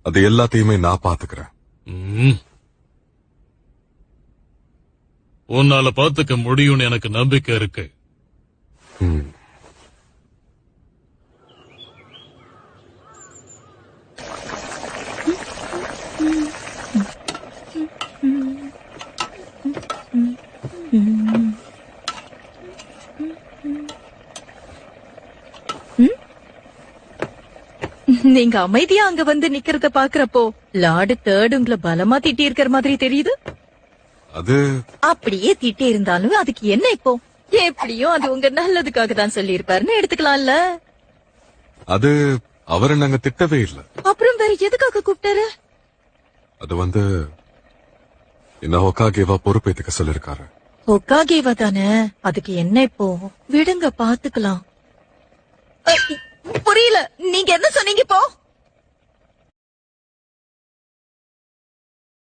அது எல்லாத்தையுமே நான் பாத்துக்கிறேன். உன்னால பாத்துக்க முடியும்னு எனக்கு நம்பிக்கை இருக்கு. நீங்க அமைதியா அங்க வந்து நிக்கிறத பாக்குறப்போ லார்டு தேர்ட் உங்களை பலமா திட்டி இருக்கிற மாதிரி தெரியுது. அது அப்படியே திட்டி இருந்தாலும் அதுக்கு என்ன இப்போ? எப்படியும் அது உங்க நல்லதுக்காக தான் சொல்லி இருப்பாருன்னு எடுத்துக்கலாம்ல. அது அவரை நாங்க திட்டவே இல்ல. அப்புறம் வேற எதுக்காக கூப்பிட்டாரு? அது என்ன ஹொக்காகேவா பொறுப்பேத்துக்க சொல்லிருக்காரு. ஹொக்காகேவா தானே, அதுக்கு என்ன இப்போ? விடுங்க பாத்துக்கலாம். புரியல, நீங்க என்ன சொன்னீங்க இப்போ?